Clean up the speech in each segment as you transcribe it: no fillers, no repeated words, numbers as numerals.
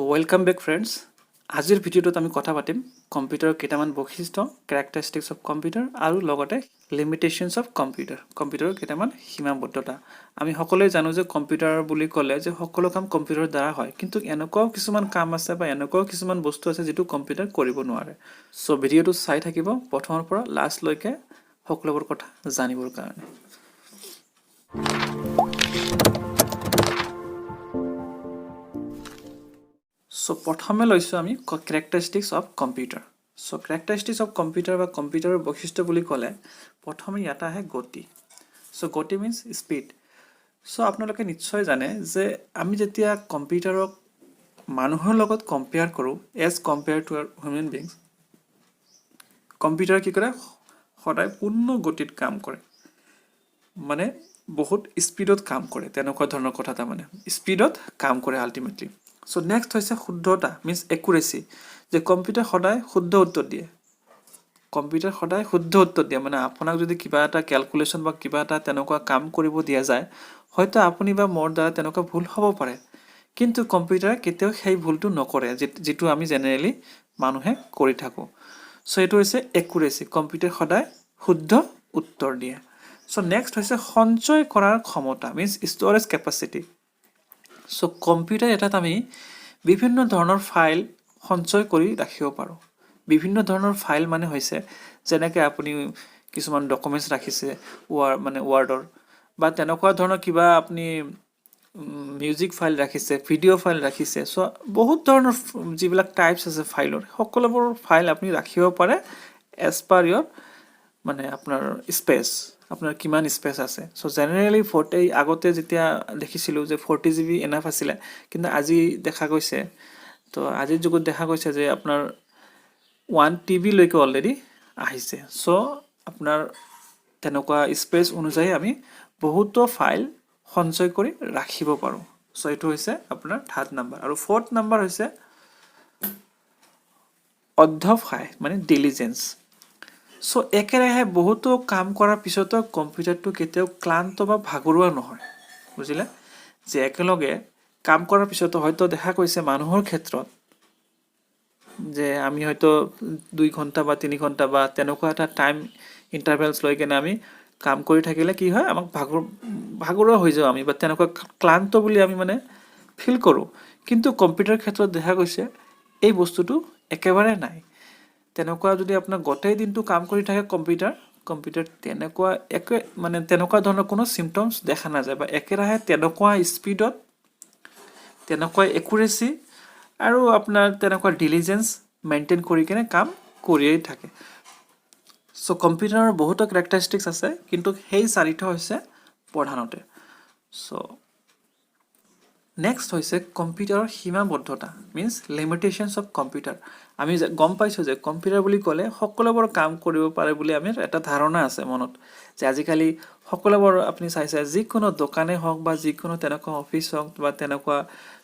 Welcome back friends. আজিৰ ভিডিঅ'টোত আমি কথা পাতিম কম্পিউটাৰৰ কেইটামান বৈশিষ্ট্য, কেৰেক্টাৰিষ্টিক্স অফ কম্পিউটাৰ আৰু লগতে লিমিটেশ্যনছ অফ কম্পিউটাৰ, কম্পিউটাৰৰ কেইটামান সীমাবদ্ধতা। আমি সকলোৱে জানো যে কম্পিউটাৰ বুলি ক'লে যে সকলো কাম কম্পিউটাৰৰ দ্বাৰা হয়, কিন্তু এনেকুৱাও কিছুমান কাম আছে বা এনেকুৱাও কিছুমান বস্তু আছে যিটো কম্পিউটাৰ কৰিব নোৱাৰে। চ' ভিডিঅ'টো চাই থাকিব প্ৰথমৰ পৰা লাষ্টলৈকে সকলোবোৰ কথা জানিবৰ কাৰণে। চ' প্ৰথমে লৈছোঁ আমি characteristics of computer. So' characteristics of computer বা কম্পিউটাৰৰ বৈশিষ্ট্য বুলি ক'লে প্ৰথমে ইয়াত আহে গতি। চ' গতি মিনছ স্পীড। চ' আপোনালোকে নিশ্চয় জানে যে আমি যেতিয়া কম্পিউটাৰক মানুহৰ লগত কম্পেয়াৰ কৰোঁ as compare to our human beings, কম্পিউটাৰে কি কৰে সদায় পূৰ্ণ গতিত কাম কৰে, মানে বহুত স্পীডত কাম কৰে, তেনেকুৱা ধৰণৰ কথা। তাৰমানে স্পীডত কাম কৰে আল্টিমেটলি। চ' নেক্সট হৈছে শুদ্ধতা মিনছ একুৰেচি, যে কম্পিউটাৰ সদায় শুদ্ধ উত্তৰ দিয়ে। কম্পিউটাৰ সদায় শুদ্ধ উত্তৰ দিয়ে, মানে আপোনাক যদি কিবা এটা কেলকুলেশ্যন বা কিবা এটা তেনেকুৱা কাম কৰিব দিয়া যায়, হয়তো আপুনি বা মোৰ দ্বাৰা তেনেকুৱা ভুল হ'ব পাৰে, কিন্তু কম্পিউটাৰে কেতিয়াও সেই ভুলটো নকৰে যিটো আমি জেনেৰেলি মানুহে কৰি থাকোঁ। চ' এইটো হৈছে একুৰেচি, কম্পিউটাৰ সদায় শুদ্ধ উত্তৰ দিয়ে। চ' নেক্সট হৈছে সঞ্চয় কৰাৰ ক্ষমতা মিনছ ষ্ট'ৰেজ কেপাচিটি। চ' কম্পিউটাৰ এটাত আমি বিভিন্ন ধৰণৰ ফাইল সঞ্চয় কৰি ৰাখিব পাৰোঁ। বিভিন্ন ধৰণৰ ফাইল মানে হৈছে যেনেকৈ আপুনি কিছুমান ডকুমেণ্টছ ৰাখিছে ৱাৰ্ডৰ, বা তেনেকুৱা ধৰণৰ কিবা আপুনি মিউজিক ফাইল ৰাখিছে, ভিডিঅ' ফাইল ৰাখিছে। চ' বহুত ধৰণৰ যিবিলাক টাইপছ আছে ফাইলৰ, সকলোবোৰ ফাইল আপুনি ৰাখিব পাৰে এজ পাৰ ইয়ৰ মানে আপোনাৰ স্পেচ, আপোনাৰ কিমান স্পেচ আছে। চ' জেনেৰেলি আগতে যেতিয়া দেখিছিলোঁ যে 40 GB এনাফ আছিলে, কিন্তু আজি দেখা গৈছে, তো আজিৰ যুগত দেখা গৈছে যে আপোনাৰ 1 TB লৈকে অলৰেডি আহিছে। চ' আপোনাৰ তেনেকুৱা স্পেচ অনুযায়ী আমি বহুতো ফাইল সঞ্চয় কৰি ৰাখিব পাৰোঁ। চ' এইটো হৈছে আপোনাৰ 3rd নাম্বাৰ। আৰু 4th নাম্বাৰ হৈছে অধ্যৱসায় মানে ডিলিজেঞ্চ। চ' একেৰাহে বহুতো কাম কৰাৰ পিছতো কম্পিউটাৰটো কেতিয়াও ক্লান্ত বা ভাগৰুৱা নহয়, বুজিলে? যে একেলগে কাম কৰাৰ পিছতো হয়তো দেখা গৈছে মানুহৰ ক্ষেত্ৰত যে আমি হয়তো 2 ঘণ্টা বা 3 ঘণ্টা বা তেনেকুৱা এটা টাইম ইণ্টাৰভেলছ লৈ কেনে আমি কাম কৰি থাকিলে কি হয়, আমাক ভাগৰুৱা হৈ যাওঁ আমি, বা তেনেকুৱা ক্লান্ত বুলি আমি মানে ফিল কৰোঁ। কিন্তু কম্পিউটাৰ ক্ষেত্ৰত দেখা গৈছে এই বস্তুটো একেবাৰে নাই। তেনেকুৱা যদি আপোনাৰ গোটেই দিনটো কাম কৰি থাকে কম্পিউটাৰ তেনেকুৱা ধৰণৰ কোনো চিমটমছ দেখা নাযায়, বা একেৰাহে তেনেকুৱা স্পীডত, তেনেকুৱা একুৰেচি আৰু আপোনাৰ তেনেকুৱা ডিলিজেঞ্চ মেইনটেইন কৰি কেনে কাম কৰিয়েই থাকে। চ' কম্পিউটাৰৰ বহুতো কেৰেক্টাৰিষ্টিক্স আছে, কিন্তু সেই 4টা হৈছে প্ৰধানতে। চ' নেক্সট হৈছে কম্পিউটাৰৰ সীমাবদ্ধতা মিনছ লিমিটেশ্যনছ অফ কম্পিউটাৰ। আমি গম পাইছোঁ যে কম্পিউটাৰ বুলি ক'লে সকলোবোৰ কাম কৰিব পাৰে বুলি আমি এটা ধাৰণা আছে মনত, যে আজিকালি সকলোবোৰ আপুনি চাইছে যিকোনো দোকানেই হওক বা যিকোনো তেনেকুৱা অফিচ হওক বা তেনেকুৱা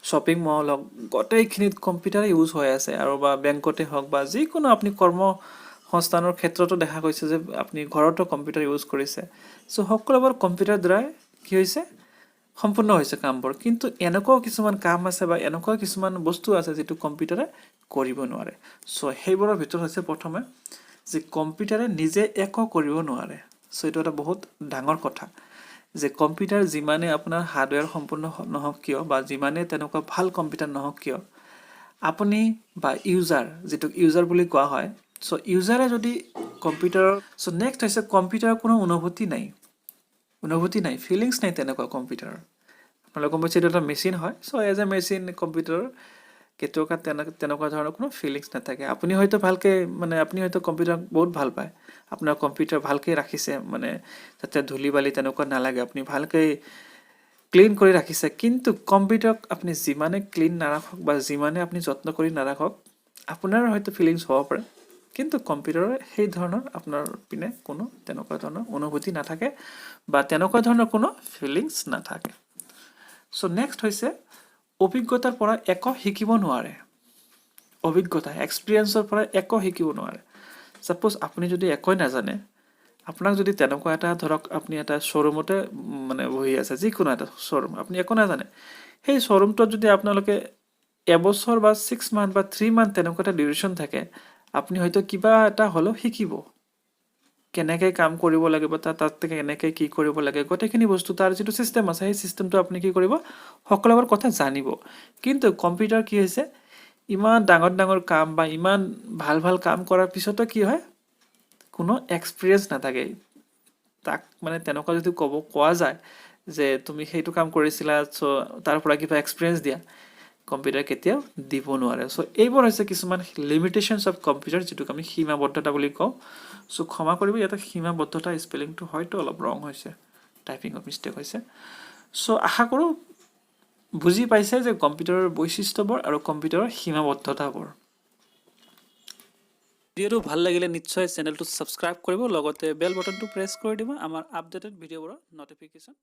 শ্বপিং মল হওক, গোটেইখিনিত কম্পিউটাৰে ইউজ হৈ আছে। আৰু বা বেংকতে হওক বা যিকোনো আপুনি কৰ্মসংস্থানৰ ক্ষেত্ৰতো দেখা গৈছে যে আপুনি ঘৰতো কম্পিউটাৰ ইউজ কৰিছে। চ' সকলোবোৰ কম্পিউটাৰ দ্বাৰাই কি হৈছে, সম্পূৰ্ণ হৈছে কামবোৰ। কিন্তু এনেকুৱাও কিছুমান কাম আছে বা এনেকুৱা কিছুমান বস্তু আছে যিটো কম্পিউটাৰে কৰিব নোৱাৰে। চ' সেইবোৰৰ ভিতৰত হৈছে প্ৰথমে যে কম্পিউটাৰে নিজে একো কৰিব নোৱাৰে। চ' এইটো এটা বহুত ডাঙৰ কথা, যে কম্পিউটাৰ যিমানে আপোনাৰ হাৰ্ডৱেৰ সম্পূৰ্ণ নহওক কিয় বা যিমানে তেনেকুৱা ভাল কম্পিউটাৰ নহওক কিয়, আপুনি বা যিটোক ইউজাৰ বুলি কোৱা হয়, চ' ইউজাৰে যদি কম্পিউটাৰৰ নেক্সট হৈছে কম্পিউটাৰৰ কোনো অনুভূতি নাই, ফিলিংছ নাই তেনেকুৱা কম্পিউটাৰৰ। আপোনালোকে গম পাইছে এইটো এটা মেচিন হয়। চ' এজ এ মেচিন কম্পিউটাৰৰ কেতিয়াও তেনেকুৱা ধৰণৰ কোনো ফিলিংছ নাথাকে। আপুনি হয়তো কম্পিউটাৰ বহুত ভাল পায়, আপোনাৰ কম্পিউটাৰ ভালকৈ ৰাখিছে, মানে যাতে ধূলি বালি তেনেকুৱা নালাগে, আপুনি ভালকৈ ক্লিন কৰি ৰাখিছে। কিন্তু কম্পিউটাৰক আপুনি যিমানে ক্লিন নাৰাখক বা যিমানে আপুনি যত্ন কৰি নাৰাখক, আপোনাৰ হয়তো ফিলিংছ হ'ব পাৰে, কিন্তু কম্পিউটাৰৰ সেই ধৰণৰ আপোনাৰ পিনে কোনো তেনেকুৱা ধৰণৰ অনুভূতি নাথাকে বা তেনেকুৱা ধৰণৰ কোনো ফিলিংছ নাথাকে। চ' নেক্সট হৈছে অভিজ্ঞতাৰ পৰা একো শিকিব নোৱাৰে। এক্সপিৰিয়েঞ্চৰ পৰা একো শিকিব নোৱাৰে। ছাপ'জ আপুনি যদি একোৱে নাজানে, আপোনাক যদি তেনেকুৱা এটা ধৰক আপুনি এটা শ্ব'ৰুমতে মানে বহি আছে, যিকোনো এটা শ্ব'ৰুম, আপুনি একো নাজানে, সেই শ্ব'ৰুমটোত যদি আপোনালোকে এবছৰ বা 6 মান্থ বা 3 মান্থ তেনেকুৱা এটা ডিউৰেশ্যন থাকে আপুনি হয়তো কিবা এটা হ'লেও শিকিব কেনেকৈ কাম কৰিব লাগিব তাত কেনেকৈ কি কৰিব লাগে গোটেইখিনি বস্তু তাৰ যিটো ছিষ্টেম আছে সেই ছিষ্টেমটো আপুনি কি কৰিব সকলোবোৰ কথা জানিব কিন্তু কম্পিউটাৰ কি হৈছে ইমান ডাঙৰ ডাঙৰ কাম বা ইমান ভাল ভাল কাম কৰাৰ পিছতো কি হয় কোনো এক্সপিৰিয়েঞ্চ নাথাকে তাক মানে তেনেকুৱা যদি কোৱা যায় যে তুমি সেইটো কাম কৰিছিলা চ' তাৰ পৰা কিবা এক্সপিৰিয়েঞ্চ দিয়া কম্পিউটাৰ কেতিয়াও দিব নোৱাৰে চ' এইবোৰ হৈছে কিছুমান লিমিটেশ্যনছ অফ কম্পিউটাৰ যিটোক আমি সীমাবদ্ধতা বুলি কওঁ চ' ক্ষমা কৰিব ইয়াতে সীমাবদ্ধতা স্পেলিংটো হয়তো অলপ ৰং হৈছে টাইপিঙত মিষ্টেক হৈছে চ' আশা কৰোঁ বুজি পাইছে যে কম্পিউটাৰৰ বৈশিষ্ট্যবোৰ আৰু কম্পিউটাৰৰ সীমাবদ্ধতাবোৰ ভিডিঅ'টো ভাল লাগিলে নিশ্চয় চেনেলটো ছাবস্ক্ৰাইব কৰিব লগতে বেল বটনটো প্ৰেছ কৰি দিব আমাৰ আপডেটেড ভিডিঅ'বোৰৰ নটিফিকেশ্যন